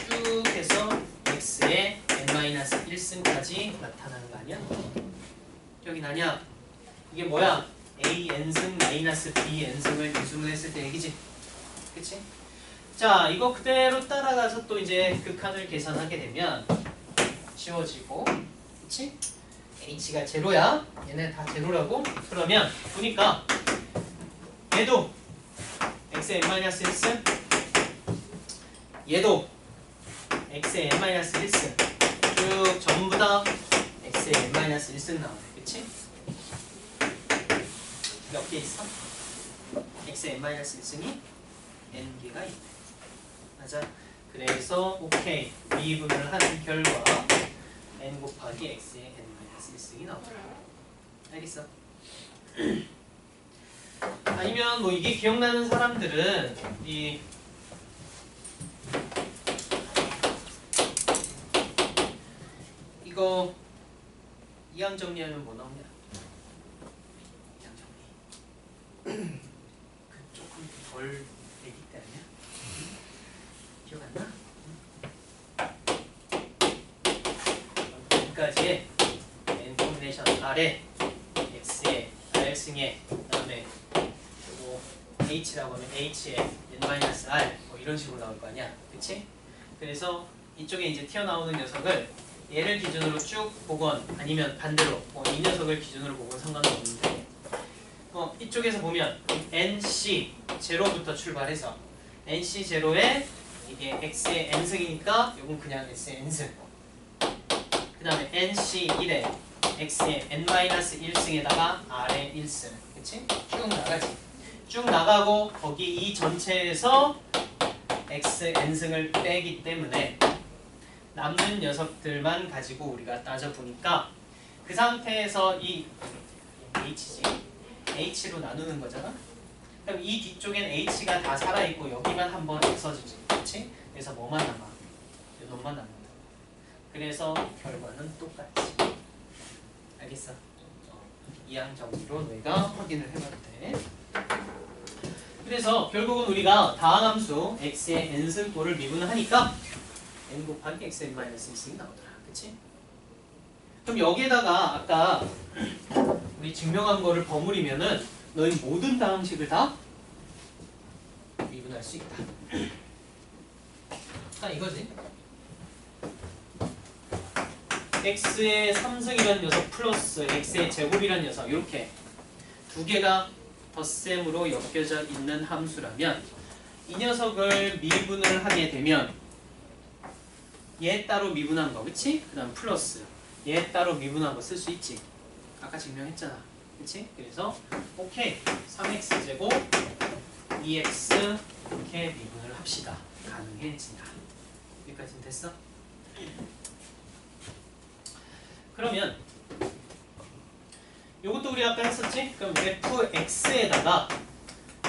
쭉 해서 x에 n 마이너스 1승까지 나타나는 거 아니야? 기억이 나냐? 이게 뭐야? a n승 마이너스 b n승을 인수분해했을 때 얘기지? 그치? 자, 이거 그대로 따라가서 또 이제 극한을 계산하게 되면 쉬워지고, 그치? h가 제로야. 얘네 다 제로라고? 그러면 보니까 얘도 x의 n-1승, 얘도 x의 n-1승 쭉 전부 다 x의 n-1승 나오네. 그치? 몇 개 있어? x의 n-1승이 n개가 있네. 맞아? 그래서 오케이. 미분을 하는 결과 n 곱하기 x의 n-1승이 나오더라. 알겠어? 아니면 뭐 이게 기억나는 사람들은 이거 이항 정리하면 뭐 나오냐? 이항 정리. 그 조금 덜 애기 때 아니야? 기억 안 나? 여기까지의 n 콤비네이션 R에 x에 R승에 그다음에 뭐 h라고 하면 h에 n-r 뭐 이런 식으로 나올 거 아니야, 그치? 그래서 이쪽에 이제 튀어나오는 녀석을 얘를 기준으로 쭉 보건 아니면 반대로 뭐 이 녀석을 기준으로 보건 상관은 없는데 이쪽에서 보면 nc 제로부터 출발해서 nc 제로에 이게 x의 n승이니까 요건 그냥 x의 n승. 그 다음에 nc 1에 x의 n-1승에다가 r의 1승. 그치? 쭉 나가지. 쭉 나가고 거기 이 전체에서 x n승을 빼기 때문에 남는 녀석들만 가지고 우리가 따져보니까 그 상태에서 이 h지. h로 나누는 거잖아. 그럼 이 뒤쪽엔 h가 다 살아있고 여기만 한번 없어지지. 그치? 그래서 뭐만 남아? 이 놈만 남는다. 그래서 결과는 똑같지. 알겠어? 이항 정리로 너희가 확인을 해봐도 돼. 그래서 결국은 우리가 다항함수 x의 n승꼴을 미분하니까 n 곱하기 xn 마이너스 1이 나오더라. 그치? 그럼 여기에다가 아까 우리 증명한 거를 버무리면은 너희 모든 다항식을 다 미분할 수 있다. 이거지. x의 3승이라는 녀석 플러스 x의 제곱이라는 녀석 이렇게 두 개가 덧셈으로 엮여져 있는 함수라면 이 녀석을 미분을 하게 되면 얘 따로 미분한 거, 그치? 그 다음 플러스 얘 따로 미분한 거 쓸 수 있지. 아까 증명했잖아. 그치? 그래서 오케이 3x제곱 2x 이렇게 미분을 합시다. 가능해진다. 여기까지는 됐어? 그러면 이것도 우리 아까 했었지? 그럼 fx에다가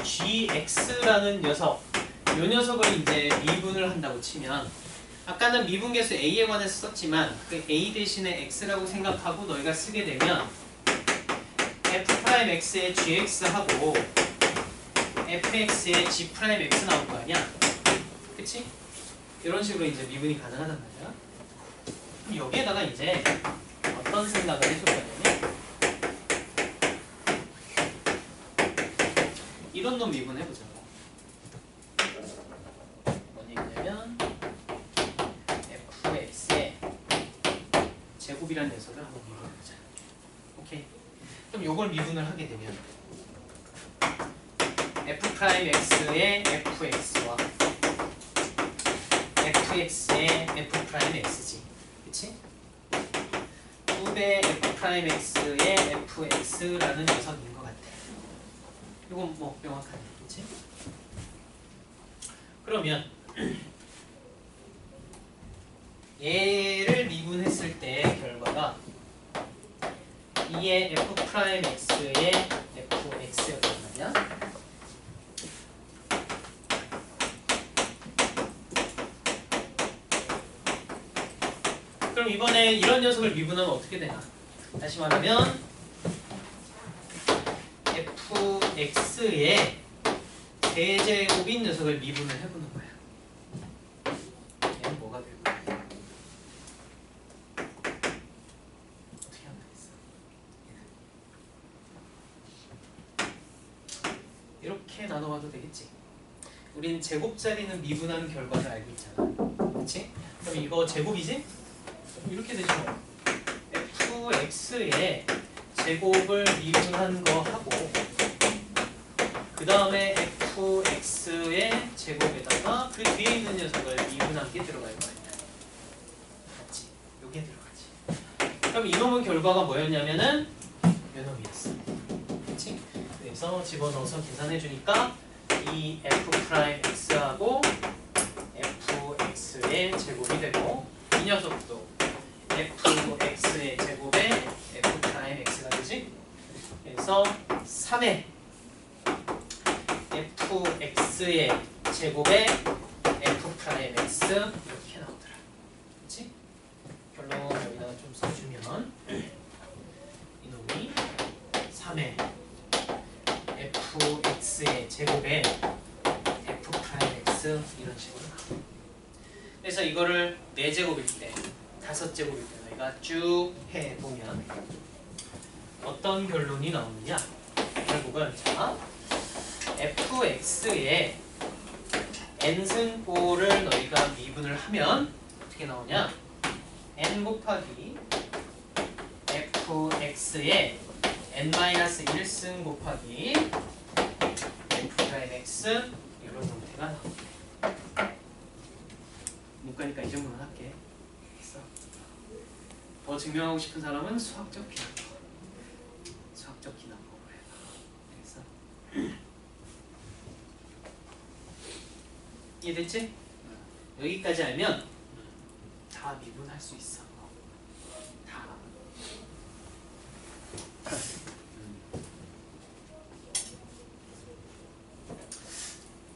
gx라는 녀석 이 녀석을 이제 미분을 한다고 치면 아까는 미분계수 a에 관해서 썼지만 그 a 대신에 x라고 생각하고 너희가 쓰게 되면 f'x의 gx하고 fx의 g'x 나올 거 아니야? 그치? 이런 식으로 이제 미분이 가능하단 말이야. 그럼 여기에다가 이제 어떤 생각을 해줄 거냐면 이런 놈 미분해보자고. 뭐냐 있냐면 fx의 제곱이라는 녀석을 한번 미분해보자. 오케이. 그럼 요걸 미분을 하게 되면 f'x의 fx와 fx의 f'x지. 그치? 2배 f'x의 fx라는 녀석인 것 같아. 이건 뭐 명확하네. 그치? 그러면 얘를 미분했을 때 결과가 2의 f'x의 fx였단 말이야. 그럼 이번에 이런 녀석을 미분하면 어떻게 되나? 다시 말하면 fx의 대제곱인 녀석을 미분을 해보는 거야. 얘는 뭐가 될까? 어떻게 하면 되겠어? 이렇게 나눠봐도 되겠지? 우린 제곱자리는 미분하는 결과를 알고 있잖아. 그렇지? 그럼 이거 제곱이지? 이렇게 되죠. fx의 제곱을 미분한 거 하고 그 다음에 fx의 제곱에다가 그 뒤에 있는 녀석을 미분한 게 들어갈 거야. 맞지? 요게 들어가지. 그럼 이놈의 결과가 뭐였냐면은 요놈이었어. 그치? 그래서 집어넣어서 계산해 주니까 이 f'x하고 fx의 제곱이 되고 이 녀석도 fx의 제곱에 f'x가 되지? 그래서 3의 fx의 제곱에 f'x 이렇게 나오더라. 그치? 결론 여기다가 좀 써주면 이놈이 3의 fx의 제곱에 f'x 이런 식으로 나와. 그래서 이거를 4제곱일 때 5제곱일 때 너희가 쭉 해보면 어떤 결론이 나오느냐? 결국은 자 fx의 n승꼴을 너희가 미분을 하면 어떻게 나오냐? n 곱하기 fx의 n-1승 곱하기 f'x 이런 형태가 나옵니다. 문과니까 이 정도는 할게. 더 증명하고 싶은 사람은 수학적 비난법. 수학적 비난법을 해봐. 그래서 이해됐지? 여기까지 알면 다 미분할 수 있어. 다.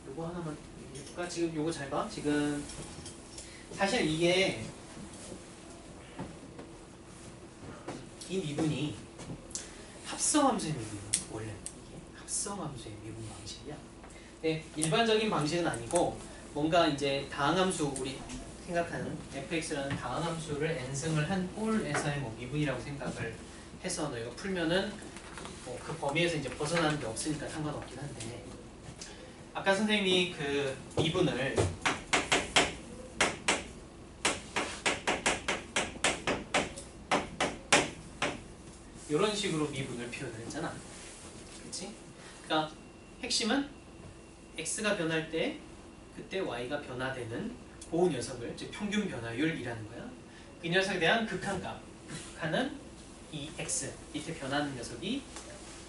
요거 하나만 얘기해볼까? 지금 요거 잘 봐. 지금 사실 이게 이 미분이 합성함수의 미분이야. 원래 이게 합성함수의 미분 방식이야. 네, 일반적인 방식은 아니고 뭔가 이제 다항함수 우리 생각하는 fx라는 다항함수를 n승을 한 홀에서의 뭐 미분이라고 생각을 해서 너희가 풀면은 뭐 그 범위에서 이제 벗어나는 게 없으니까 상관없긴 한데, 아까 선생님이 그 미분을 이런 식으로 미분을 표현을 했잖아. 그치? 그러니까 핵심은 x가 변할 때 그때 y가 변화되는 그 녀석을, 즉 평균 변화율이라는 거야. 그 녀석에 대한 극한값, 극한은 이 x, 밑에 변하는 녀석이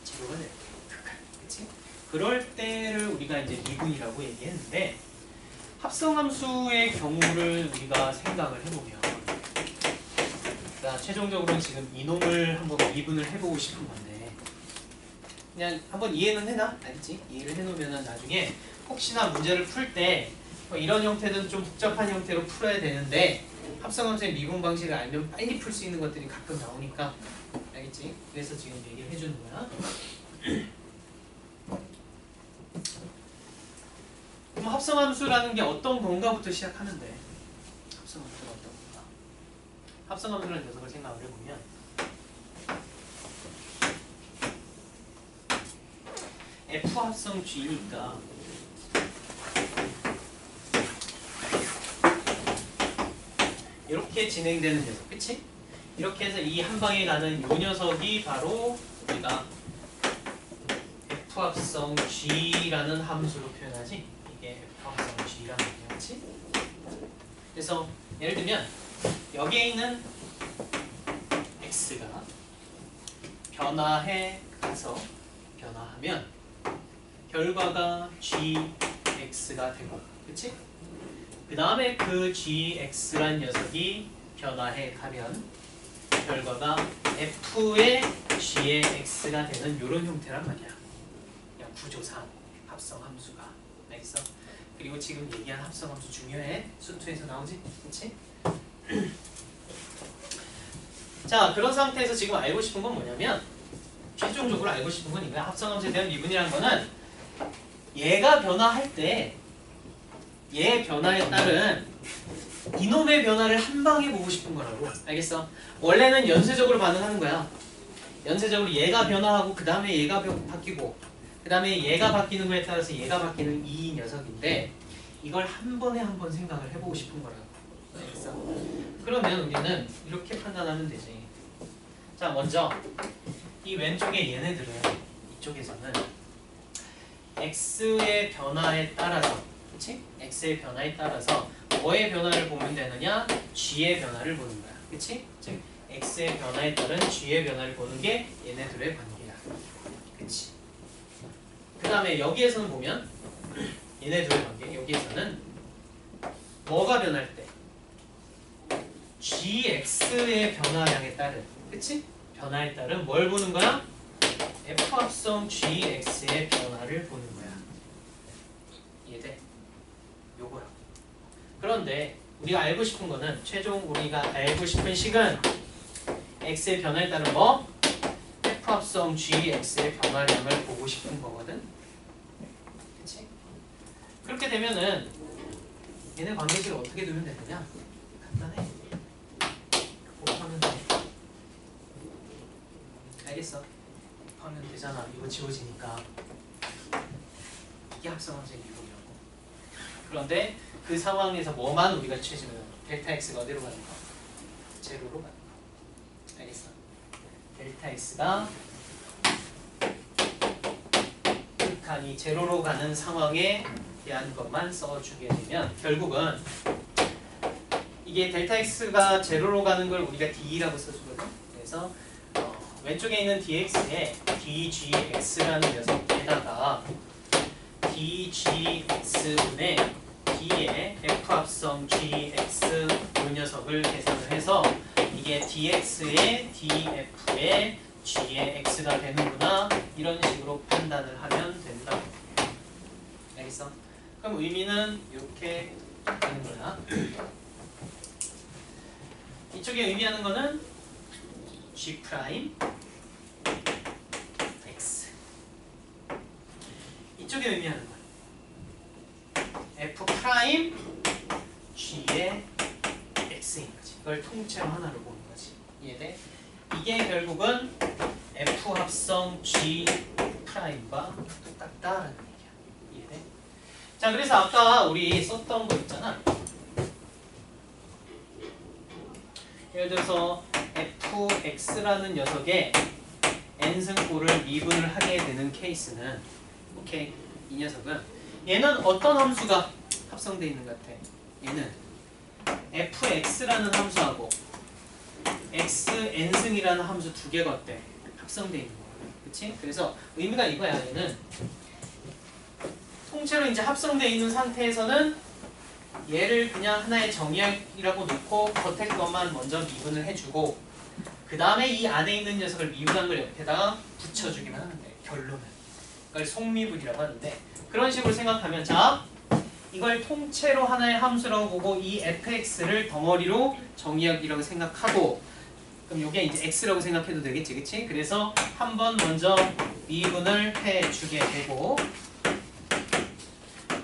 제로가 돼. 극한. 그치? 그럴 때를 우리가 이제 미분이라고 얘기했는데, 합성함수의 경우를 우리가 생각을 해보면, 자, 최종적으로는 지금 이놈을 한번 미분을 해보고 싶은 건데, 그냥 한번 이해는 해놔. 알겠지? 이해를 해놓으면 나중에 혹시나 문제를 풀 때 이런 형태는 좀 복잡한 형태로 풀어야 되는데, 합성함수의 미분 방식을 알면 빨리 풀 수 있는 것들이 가끔 나오니까, 알겠지? 그래서 지금 얘기를 해주는 거야. 그럼 합성함수라는 게 어떤 건가부터 시작하는데, 합성함수가 어떤 건가? 합성함수라는 녀석을 생각을 해보면, F 합성 G니까 이렇게 진행되는 녀석, 그치? 이렇게 해서 이 한 방에 가는 요 녀석이 바로 우리가 F 합성 G라는 함수로 표현하지? 이게 F 합성 G라는 거야, 그치? 그래서 예를 들면 여기에 있는 X가 변화해 가서 변화하면 결과가 GX가 되고, 그치? 그 다음에 그 GX란 녀석이 변화해 가면 결과가 F의 G의 X가 되는 이런 형태란 말이야. 그냥 구조상 합성함수가. 알겠어? 그리고 지금 얘기한 합성함수 중요해. 수투에서 나오지? 그치? 자, 그런 상태에서 지금 알고 싶은 건 뭐냐면, 최종적으로 알고 싶은 건 이거야. 합성함수에 대한 미분이라는 거는 얘가 변화할 때 얘 변화에 따른 이놈의 변화를 한 방에 보고 싶은 거라고. 알겠어? 원래는 연쇄적으로 반응하는 거야. 연쇄적으로 얘가 변화하고 그 다음에 얘가 바뀌고 그 다음에 얘가 바뀌는 거에 따라서 얘가 바뀌는 이 녀석인데, 이걸 한 번에 한 번 생각을 해보고 싶은 거라고. 알겠어? 그러면 우리는 이렇게 판단하면 되지. 자, 먼저 이 왼쪽에 얘네들은, 이쪽에서는 x의 변화에 따라서, 그치? x의 변화에 따라서 뭐의 변화를 보면 되느냐? g의 변화를 보는 거야. 그치? 즉 x의 변화에 따른 g의 변화를 보는 게 얘네들의 관계야. 그치? 그 다음에 여기에서는 보면 얘네들의 관계, 여기에서는 뭐가 변할 때? gx의 변화량에 따른, 그치? 변화에 따른 뭘 보는 거야? F 합성 gx의 변화를 보는 거야. 이해돼? 요거야. 그런데 우리가 알고 싶은 거는, 최종 우리가 알고 싶은 식은 x의 변화에 따른 뭐? F 합성 gx의 변화량을 보고 싶은 거거든. 그치? 그렇게 되면은 얘네 관계식을 어떻게 두면 되느냐? 간단해. 곱하면 돼. 알겠어? 곱하면 되잖아. 이거 지워지니까. 이게 합성함수의 미분이라고. 그런데 그 상황에서 뭐만 우리가 취해주면 델타 x가 어디로 가는 거? 제로로 가는 거. 알겠어? 델타 x가 극한이 제로로 가는 상황에 대한 것만 써주게 되면, 결국은 이게 델타 x가 제로로 가는 걸 우리가 d라고 써주거든. 그래서 왼쪽에 있는 dx에 dgx라는 녀석에다가 dgx분의 d의 f 합성 gx 이 녀석을 계산을 해서 이게 dx의 df의 g의 x가 되는구나, 이런 식으로 판단을 하면 된다. 알겠어? 그럼 의미는 이렇게 되는 거야. 이쪽에 의미하는 거는 g 프라임 x, 이쪽에 의미하는 건 f 프라임 g의 그걸 통째로 하나로 보는 거지. 이해돼? 이게 결국은 F 합성 G 프라임과 똑같다라는 얘기야. 이해돼? 자, 그래서 아까 우리 썼던 거 있잖아. 예를 들어서 fx라는 녀석의 n승꼴을 미분을 하게 되는 케이스는, 오케이, 이 녀석은 얘는 어떤 함수가 합성되어 있는 것 같아? 얘는 fx라는 함수하고 xn승이라는 함수 두 개가 어때? 합성되어 있는 거야. 그치? 그래서 의미가 이거야. 얘는 통째로 이제 합성되어 있는 상태에서는 얘를 그냥 하나의 정의역이라고 놓고 겉에 것만 먼저 미분을 해주고 그 다음에 이 안에 있는 녀석을 미분한 걸 옆에다가 붙여주기만 하면 돼. 결론은. 그걸 속미분이라고 하는데, 그런 식으로 생각하면, 자, 이걸 통째로 하나의 함수라고 보고 이 fx를 덩어리로 정의역이라고 생각하고, 그럼 이게 이제 x라고 생각해도 되겠지, 그치? 그래서 한번 먼저 미분을 해주게 되고,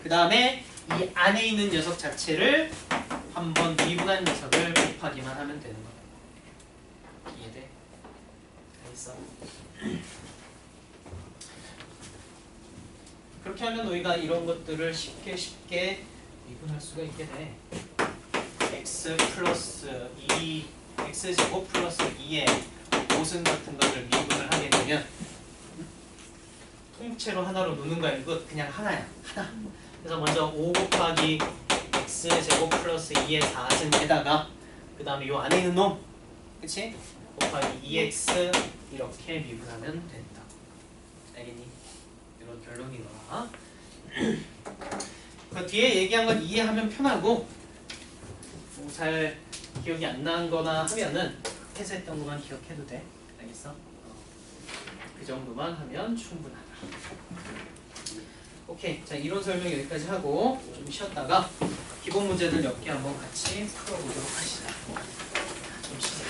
그 다음에 이 안에 있는 녀석 자체를 한번 미분한 녀석을 곱하기만 하면 되는 거야. 이해돼? 알겠어? 그렇게 하면 우리가 이런 것들을 쉽게 미분할 수가 있게 돼. x 플러스 2, x제곱 플러스 2의 5승 같은 것을 미분을 하게 되면 통째로 하나로 노는 거야. 이거 그냥 하나야. 하나. 그래서 먼저 5 곱하기 x제곱 플러스 2의 4승에다가 그 다음에 요 안에 있는 놈, 그치? 곱하기 2x 이렇게 미분하면 된다. 알겠니? 이런 결론이 나와. 그 뒤에 얘기한 건 이해하면 편하고, 뭐 잘 기억이 안 나는 거나 하면은 해설했던 것만 기억해도 돼. 알겠어? 그 정도만 하면 충분하다. 오케이. 자, 이론 설명 여기까지 하고 좀 쉬었다가 기본 문제들 몇 개 한번 같이 풀어보도록 하시죠. 좀 쉬자.